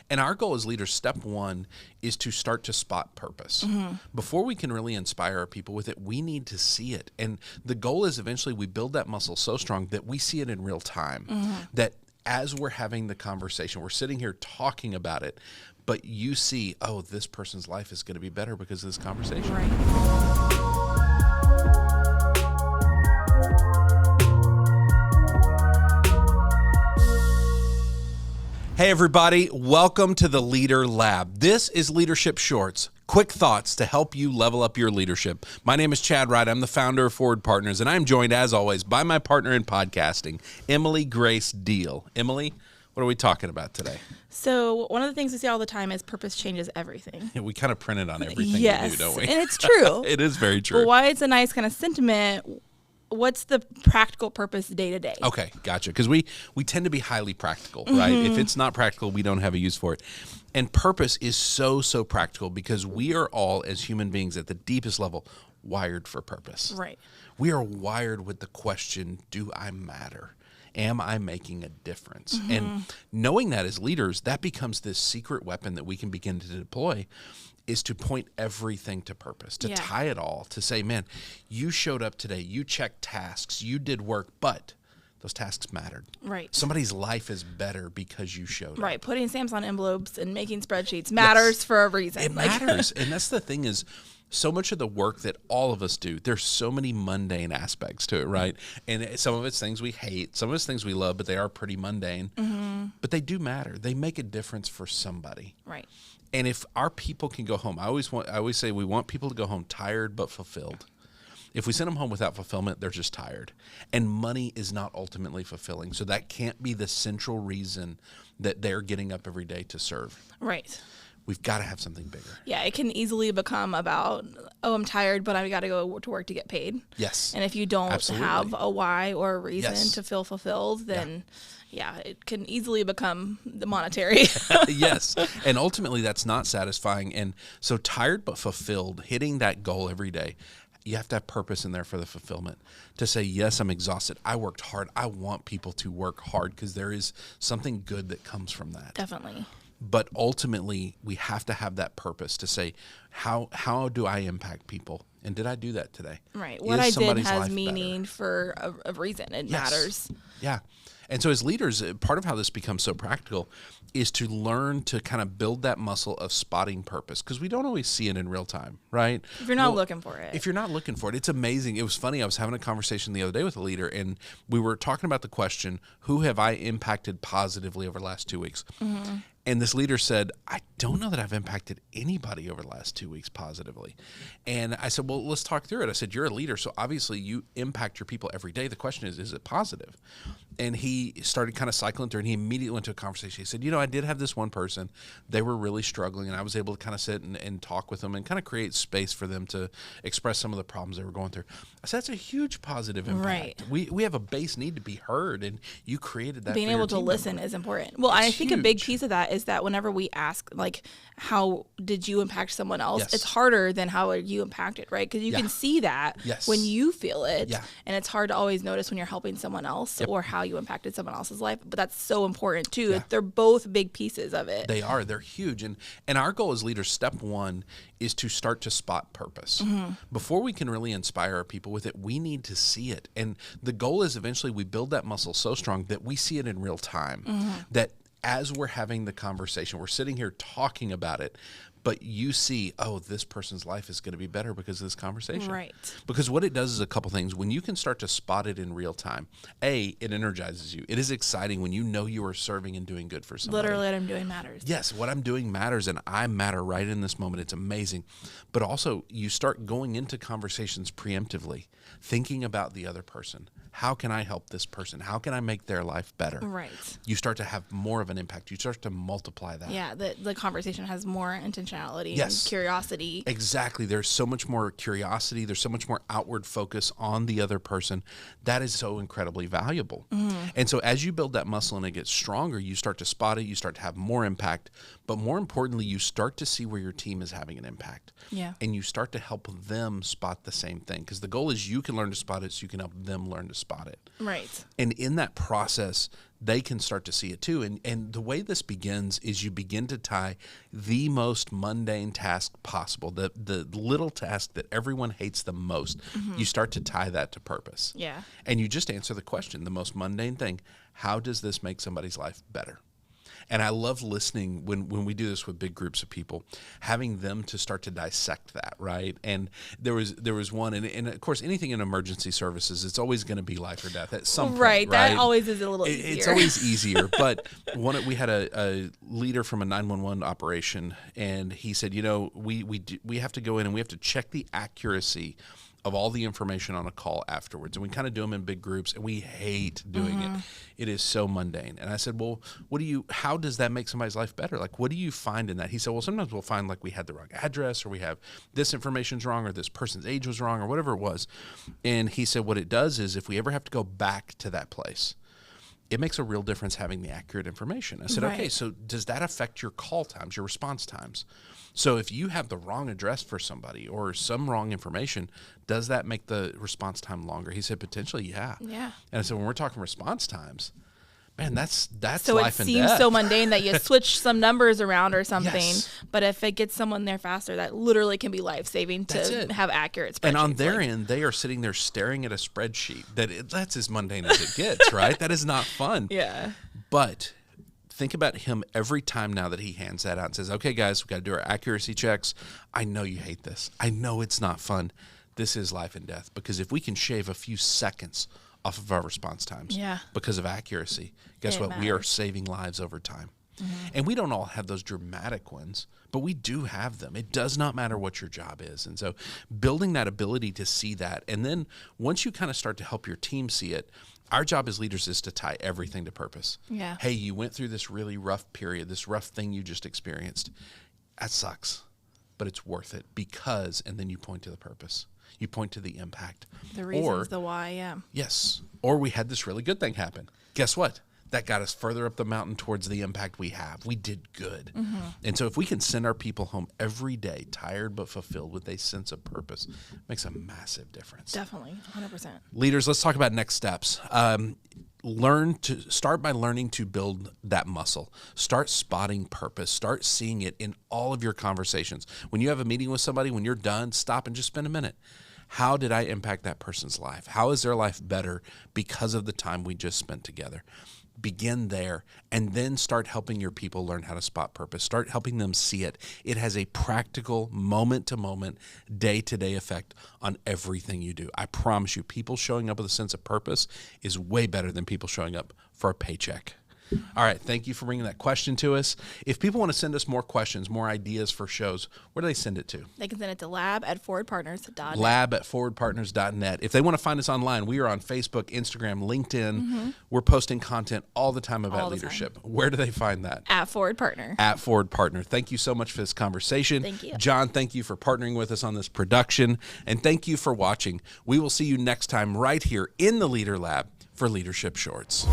And our goal as leaders, step one, is to start to spot purpose. Before we can really inspire our people with it, we need to see it. And the goal is eventually we build that muscle so strong that we see it in real time. That as we're having the conversation, we're sitting here talking about it, but you see, oh, this person's life is going to be better because of this conversation. Right. Hey, everybody. Welcome to the Leader Lab. This is Leadership Shorts. Quick thoughts to help you level up your leadership. My name is Chad Wright. I'm the founder of Forward Partners, and I'm joined, as always, by my partner in podcasting, Emily Grace Deal. Emily, what are we talking about today? So one of the things we see all the time is purpose changes everything. We kind of print it on everything we do, don't we? And it's true. It is very true. But why it's a nice kind of sentiment, what's the practical purpose day to day? Okay, gotcha. Because we tend to be highly practical, right? If it's not practical, we don't have a use for it. And purpose is so practical because we are all, as human beings at the deepest level, wired for purpose. Right. We are wired with the question, do I matter? Am I making a difference? And knowing that as leaders, that becomes this secret weapon that we can begin to deploy, is to point everything to purpose, to tie it all, to say, man, you showed up today, you checked tasks, you did work, but those tasks mattered. Right. Somebody's life is better because you showed up. Right. Putting stamps on envelopes and making spreadsheets matters for a reason. It matters. And that's the thing is, so much of the work that all of us do, there's so many mundane aspects to it, right? And some of it's things we hate, some of it's things we love, but they are pretty mundane. But they do matter. They make a difference for somebody. Right. And if our people can go home, I always say we want people to go home tired but fulfilled. If we send them home without fulfillment, they're just tired. And money is not ultimately fulfilling. So that can't be the central reason that they're getting up every day to serve. Right. We've got to have something bigger. Yeah, it can easily become about, oh, I'm tired, but I got to go to work to get paid. Yes. And if you don't have a why or a reason to feel fulfilled, then it can easily become the monetary. Yes. And ultimately, that's not satisfying. And so tired but fulfilled, hitting that goal every day, you have to have purpose in there for the fulfillment. To say, yes, I'm exhausted. I worked hard. I want people to work hard because there is something good that comes from that. Definitely. But ultimately, we have to have that purpose to say, how do I impact people? And did I do that today? Right. What I did has meaning for a reason. It matters. Yeah. And so as leaders, part of how this becomes so practical is to learn to kind of build that muscle of spotting purpose, because we don't always see it in real time, right? If you're not looking for it. If you're not looking for it, it's amazing. It was funny. I was having a conversation the other day with a leader, and we were talking about the question, who have I impacted positively over the last 2 weeks? And this leader said, I don't know that I've impacted anybody over the last 2 weeks positively. And I said, well, let's talk through it. I said, you're a leader, so obviously you impact your people every day. The question is it positive? And he started kind of cycling through, and he immediately went to a conversation. He said, I did have this one person. They were really struggling, and I was able to kind of sit and talk with them and kind of create space for them to express some of the problems they were going through. I said, that's a huge positive impact. Right. We have a base need to be heard, and you created that. Being able to listen is important. Well, I think a big piece of that is that whenever we ask, like, how did you impact someone else? It's harder than how are you impacted, right? Because you can see that when you feel it, and it's hard to always notice when you're helping someone else or how you impacted someone else's life. But that's so important too. They're both big pieces of it. They are. They're huge. And our goal as leaders, step one, is to start to spot purpose. Before we can really inspire our people with it, we need to see it. And the goal is eventually we build that muscle so strong that we see it in real time. That as we're having the conversation, we're sitting here talking about it, but you see, oh, this person's life is going to be better because of this conversation. Right. Because what it does is a couple things. When you can start to spot it in real time, it energizes you. It is exciting when you know you are serving and doing good for somebody. Literally what I'm doing matters. Yes, what I'm doing matters, and I matter right in this moment. It's amazing. But also, you start going into conversations preemptively, thinking about the other person. How can I help this person? How can I make their life better? Right. You start to have more of an impact. You start to multiply that. Yeah, the conversation has more intentionality and curiosity. Exactly. There's so much more curiosity. There's so much more outward focus on the other person. That is so incredibly valuable. And so as you build that muscle and it gets stronger, you start to spot it. You start to have more impact. But more importantly, you start to see where your team is having an impact. Yeah. And you start to help them spot the same thing. Because the goal is you can learn to spot it so you can help them learn to spot it. Right. And in that process, they can start to see it too. And the way this begins is you begin to tie the most mundane task possible, the little task that everyone hates the most. You start to tie that to purpose. Yeah. And you just answer the question, the most mundane thing, how does this make somebody's life better? And I love listening when we do this with big groups of people, having them to start to dissect that, right? And there was one, and of course, anything in emergency services, it's always going to be life or death at some point, right? That always is a little easier. It's always easier. But we had a leader from a 911 operation, and he said, we have to go in and we have to check the accuracy of all the information on a call afterwards. And we kind of do them in big groups, and we hate doing it. It is so mundane. And I said, well, how does that make somebody's life better? Like, what do you find in that? He said, well, sometimes we'll find like we had the wrong address, or we have this information's wrong, or this person's age was wrong, or whatever it was. And he said, what it does is if we ever have to go back to that place, it makes a real difference having the accurate information. I said, okay, so does that affect your call times, your response times? So if you have the wrong address for somebody or some wrong information, does that make the response time longer? He said, potentially, yeah. Yeah. And I said, when we're talking response times, man, that's so life and death. So it seems so mundane that you switch some numbers around or something, yes. But if it gets someone there faster, that literally can be life-saving to have accurate spreadsheets. And on their end, they are sitting there staring at a spreadsheet. That's as mundane as it gets, right? That is not fun. Yeah. But think about him every time now that he hands that out and says, okay, guys, we've got to do our accuracy checks. I know you hate this. I know it's not fun. This is life and death. Because if we can shave a few seconds off of our response times because of accuracy, guess what? We are saving lives over time. And we don't all have those dramatic ones, but we do have them. It does not matter what your job is. And so building that ability to see that, and then once you kind of start to help your team see it, our job as leaders is to tie everything to purpose. Yeah. Hey, you went through this really rough period, this rough thing you just experienced. That sucks, but it's worth it because, and then you point to the purpose. You point to the impact. The reasons, the why, yeah. Yes. Or we had this really good thing happen. Guess what? That got us further up the mountain towards the impact we have. We did good. And so if we can send our people home every day, tired but fulfilled with a sense of purpose, it makes a massive difference. Definitely, 100%. Leaders, let's talk about next steps. Start by learning to build that muscle. Start spotting purpose. Start seeing it in all of your conversations. When you have a meeting with somebody, when you're done, stop and just spend a minute. How did I impact that person's life? How is their life better because of the time we just spent together? Begin there, and then start helping your people learn how to spot purpose. Start helping them see it. It has a practical, moment-to-moment, day-to-day effect on everything you do. I promise you, people showing up with a sense of purpose is way better than people showing up for a paycheck. All right, thank you for bringing that question to us. If people want to send us more questions, more ideas for shows, where do they send it to? They can send it to lab@forwardpartners.net. Lab@forwardpartners.net. If they want to find us online, we are on Facebook, Instagram, LinkedIn. We're posting content all the time about leadership. Where do they find that? @ForwardPartner. @ForwardPartner. Thank you so much for this conversation. Thank you. John, thank you for partnering with us on this production. And thank you for watching. We will see you next time right here in the Leader Lab for Leadership Shorts.